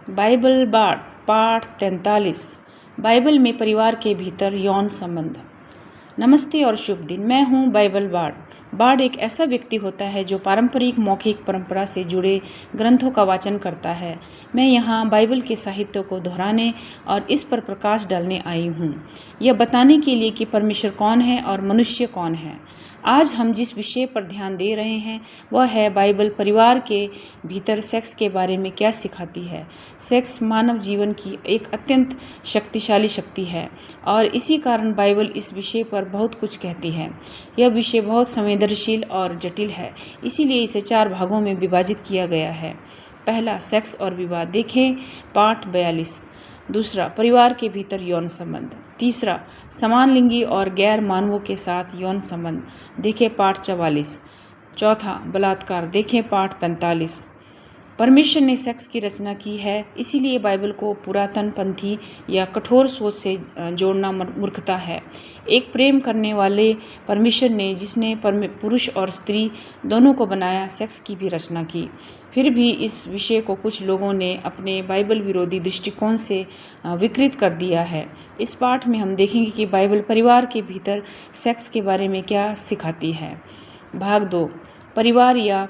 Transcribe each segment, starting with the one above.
Bible पाठ 43। Bible में परिवार के भीतर यौन संबंध। नमस्ते और शुभ दिन। मैं हूं बाइबल बार्ड एक ऐसा व्यक्ति होता है जो पारंपरिक मौखिक परंपरा से जुड़े ग्रंथों का वाचन करता है। मैं यहाँ बाइबल के साहित्य को दोहराने और इस पर प्रकाश डालने आई हूँ, यह बताने के लिए कि परमेश्वर कौन है और मनुष्य कौन है। आज हम जिस विषय पर ध्यान दे रहे हैं वह है बाइबल परिवार के भीतर सेक्स के बारे में क्या सिखाती है। सेक्स मानव जीवन की एक अत्यंत शक्तिशाली शक्ति है और इसी कारण बाइबल इस विषय पर बहुत कुछ कहती है। यह विषय बहुत संवेदनशील और जटिल है, इसीलिए इसे 4 भागों में विभाजित किया गया है। पहला, सेक्स और विवाह, देखें पाठ 42। दूसरा, परिवार के भीतर यौन संबंध। तीसरा, समान लिंगी और गैर मानवों के साथ यौन संबंध, देखें पाठ 44। चौथा, बलात्कार, देखें पाठ 45। परमेश्वर ने सेक्स की रचना की है, इसीलिए बाइबल को पुरातन पंथी या कठोर सोच से जोड़ना मूर्खता है। एक प्रेम करने वाले परमेश्वर ने, जिसने पुरुष और स्त्री दोनों को बनाया, सेक्स की भी रचना की। फिर भी इस विषय को कुछ लोगों ने अपने बाइबल विरोधी दृष्टिकोण से विकृत कर दिया है। इस पाठ में हम देखेंगे कि बाइबल परिवार के भीतर सेक्स के बारे में क्या सिखाती है। भाग 2, परिवार या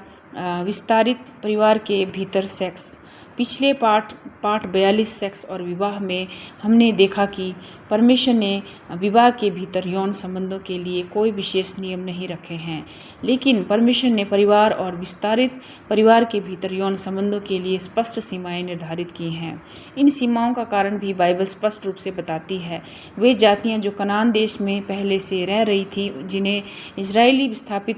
विस्तारित परिवार के भीतर सेक्स। पिछले पाठ 42 सेक्स और विवाह में हमने देखा कि परमेश्वर ने विवाह के भीतर यौन संबंधों के लिए कोई विशेष नियम नहीं रखे हैं, लेकिन परमेश्वर ने परिवार और विस्तारित परिवार के भीतर यौन संबंधों के लिए स्पष्ट सीमाएं निर्धारित की हैं। इन सीमाओं का कारण भी बाइबल स्पष्ट रूप से बताती है। वे जातियां जो कनान देश में पहले से रह रही थी, जिन्हें इजरायली विस्थापित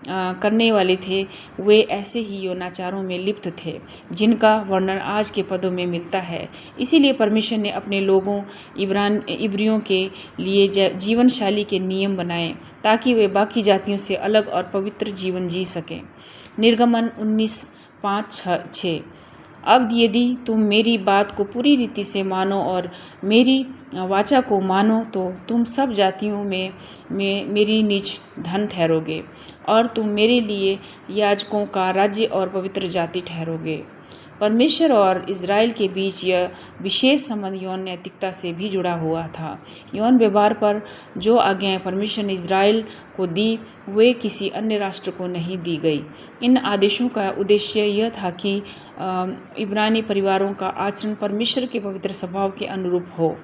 करने वाले थे, वे ऐसे ही यौनाचारों में लिप्त थे जिनका वर्णन आज के पदों में मिलता है। इसीलिए परमेश्वर ने अपने लोगों इब्रियों के लिए जीवन शैली के नियम बनाए ताकि वे बाकी जातियों से अलग और पवित्र जीवन जी सकें। निर्गमन 19:5-6। अब यदि तुम मेरी बात को पूरी रीति से मानो और मेरी वाचा को मानो तो तुम सब जातियों में मेरी निज धन ठहरोगे और तुम मेरे लिए याजकों का राज्य और पवित्र जाति ठहरोगे। परमेश्वर और इज़राइल के बीच यह विशेष संबंध यौन नैतिकता से भी जुड़ा हुआ था। यौन व्यवहार पर जो आज्ञाएं परमेश्वर ने इज़राइल को दी, वे किसी अन्य राष्ट्र को नहीं दी गई। इन आदेशों का उद्देश्य यह था कि इब्रानी परिवारों का आचरण परमेश्वर के पवित्र स्वभाव के अनुरूप हो।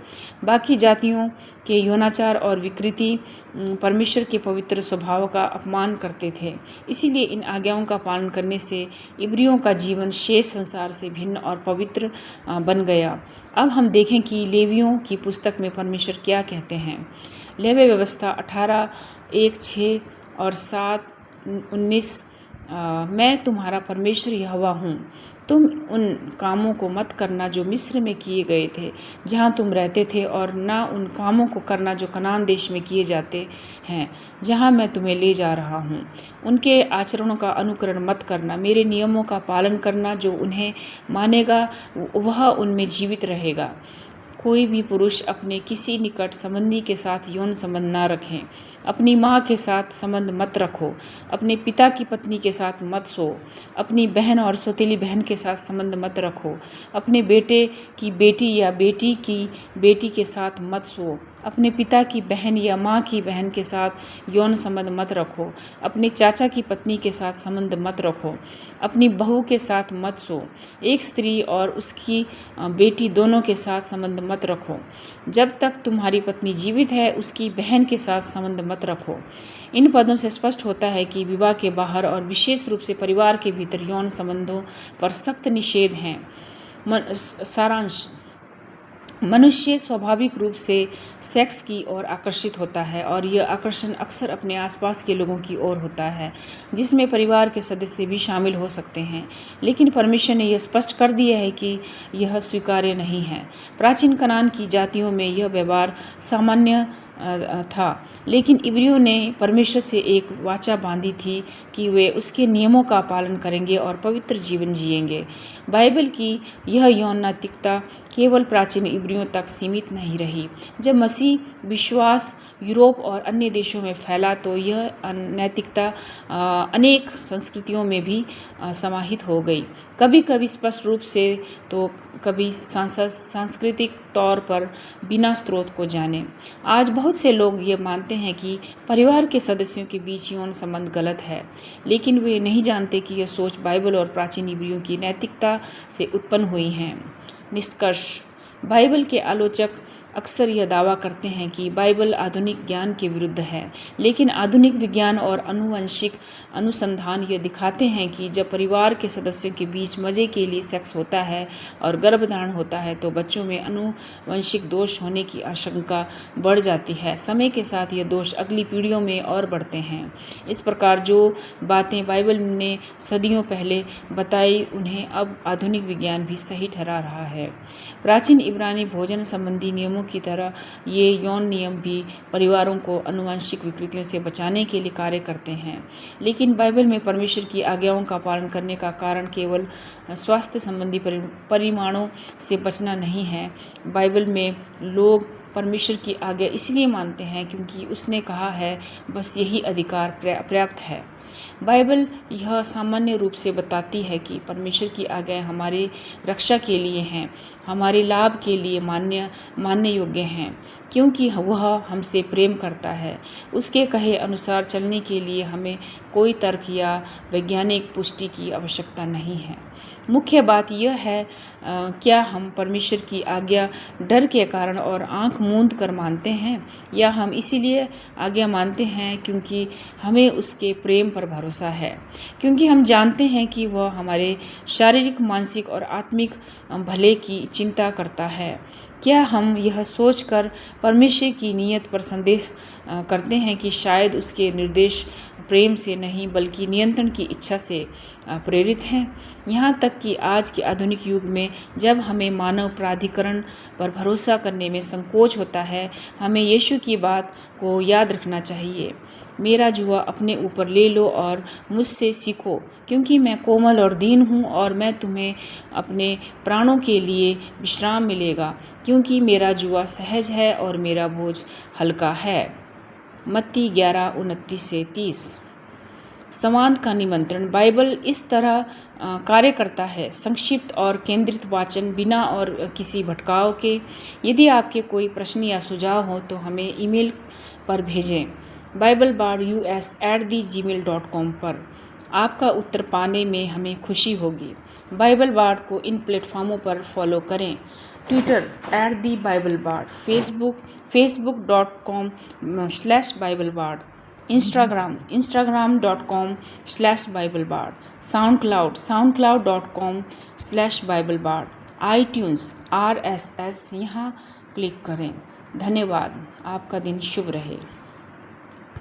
बाकी जातियों के यौनाचार और विकृति परमेश्वर के पवित्र स्वभाव का अपमान करते थे। इसीलिए इन आज्ञाओं का पालन करने से इब्रियों का जीवन शेष संसार से भिन्न और पवित्र बन गया। अब हम देखें कि लेवियों की पुस्तक में परमेश्वर क्या कहते हैं। लेवी व्यवस्था 18:1-6 और 7:19। मैं तुम्हारा परमेश्वर यहोवा हूँ। तुम उन कामों को मत करना जो मिस्र में किए गए थे, जहाँ तुम रहते थे, और ना उन कामों को करना जो कनान देश में किए जाते हैं, जहाँ मैं तुम्हें ले जा रहा हूँ। उनके आचरणों का अनुकरण मत करना। मेरे नियमों का पालन करना। जो उन्हें मानेगा वह उनमें जीवित रहेगा। कोई भी पुरुष अपने किसी निकट संबंधी के साथ यौन संबंध ना रखें। अपनी माँ के साथ संबंध मत रखो। अपने पिता की पत्नी के साथ मत सो। अपनी बहन और सौतेली बहन के साथ संबंध मत रखो। अपने बेटे की बेटी या बेटी की बेटी के साथ मत सो। अपने पिता की बहन या माँ की बहन के साथ यौन संबंध मत रखो। अपने चाचा की पत्नी के साथ संबंध मत रखो। अपनी बहू के साथ मत सो। एक स्त्री और उसकी बेटी दोनों के साथ संबंध मत रखो। जब तक तुम्हारी पत्नी जीवित है, उसकी बहन के साथ संबंध मत रखो। इन पदों से स्पष्ट होता है कि विवाह के बाहर और विशेष रूप से परिवार के भीतर यौन संबंधों पर सख्त निषेध हैं। सारांश: मनुष्य स्वाभाविक रूप से सेक्स की ओर आकर्षित होता है और यह आकर्षण अक्सर अपने आसपास के लोगों की ओर होता है, जिसमें परिवार के सदस्य भी शामिल हो सकते हैं। लेकिन परमेश्वर ने यह स्पष्ट कर दिया है कि यह स्वीकार्य नहीं है। प्राचीन कनान की जातियों में यह व्यवहार सामान्य था, लेकिन इब्रियों ने परमेश्वर से एक वाचा बांधी थी कि वे उसके नियमों का पालन करेंगे और पवित्र जीवन जिएंगे। बाइबल की यह यौन नैतिकता केवल प्राचीन इब्रियों तक सीमित नहीं रही। जब मसीह विश्वास यूरोप और अन्य देशों में फैला तो यह नैतिकता अनेक संस्कृतियों में भी समाहित हो गई, कभी कभी स्पष्ट रूप से तो कभी सांस्कृतिक तौर पर बिना स्रोत को जाने। आज बहुत से लोग ये मानते हैं कि परिवार के सदस्यों के बीच यौन संबंध गलत है, लेकिन वे नहीं जानते कि यह सोच बाइबल और प्राचीन इब्रियों की नैतिकता से उत्पन्न हुई है। निष्कर्ष: बाइबल के आलोचक अक्सर यह दावा करते हैं कि बाइबल आधुनिक ज्ञान के विरुद्ध है, लेकिन आधुनिक विज्ञान और आनुवंशिक अनुसंधान यह दिखाते हैं कि जब परिवार के सदस्यों के बीच मज़े के लिए सेक्स होता है और गर्भधारण होता है तो बच्चों में आनुवंशिक दोष होने की आशंका बढ़ जाती है। समय के साथ यह दोष अगली पीढ़ियों में और बढ़ते हैं। इस प्रकार जो बातें बाइबल ने सदियों पहले बताई उन्हें अब आधुनिक विज्ञान भी सही ठहरा रहा है। प्राचीन इब्रानी भोजन संबंधी नियमों की तरह ये यौन नियम भी परिवारों को आनुवंशिक विकृतियों से बचाने के लिए कार्य करते हैं, लेकिन बाइबल में परमेश्वर की आज्ञाओं का पालन करने का कारण केवल स्वास्थ्य संबंधी परिमाणों से बचना नहीं है। बाइबल में लोग परमेश्वर की आज्ञा इसलिए मानते हैं क्योंकि उसने कहा है, बस यही अधिकार पर्याप्त है। बाइबल यह सामान्य रूप से बताती है कि परमेश्वर की आज्ञाएं हमारे रक्षा के लिए हैं, हमारे लाभ के लिए मानने योग्य हैं, क्योंकि वह हमसे प्रेम करता है। उसके कहे अनुसार चलने के लिए हमें कोई तर्क या वैज्ञानिक पुष्टि की आवश्यकता नहीं है। मुख्य बात यह है, क्या हम परमेश्वर की आज्ञा डर के कारण और आंख मूंद कर मानते हैं, या हम इसीलिए आज्ञा मानते हैं क्योंकि हमें उसके प्रेम पर भरोसा है, क्योंकि हम जानते हैं कि वह हमारे शारीरिक, मानसिक और आत्मिक भले की चिंता करता है। क्या हम यह सोचकर परमेश्वर की नीयत पर संदेह करते हैं कि शायद उसके निर्देश प्रेम से नहीं बल्कि नियंत्रण की इच्छा से प्रेरित हैं? यहाँ तक कि आज के आधुनिक युग में जब हमें मानव प्राधिकरण पर भरोसा करने में संकोच होता है, हमें यीशु की बात को याद रखना चाहिए। मेरा जुआ अपने ऊपर ले लो और मुझसे सीखो, क्योंकि मैं कोमल और दीन हूँ, और मैं तुम्हें अपने प्राणों के लिए विश्राम मिलेगा, क्योंकि मेरा जुआ सहज है और मेरा बोझ हल्का है। मत्ती 11:29-30। संवाद का निमंत्रण। बाइबल इस तरह कार्य करता है, संक्षिप्त और केंद्रित वाचन, बिना और किसी भटकाव के। यदि आपके कोई प्रश्न या सुझाव हो तो हमें ईमेल पर भेजें biblebardus@gmail.com पर। आपका उत्तर पाने में हमें खुशी होगी। बाइबल बार्ड को इन प्लेटफॉर्मों पर फॉलो करें: Twitter @BibleBard, facebook.com/BibleBard, instagram.com/BibleBard, soundcloud.com/BibleBard, iTunes RSS यहाँ क्लिक करें। धन्यवाद। आपका दिन शुभ रहे।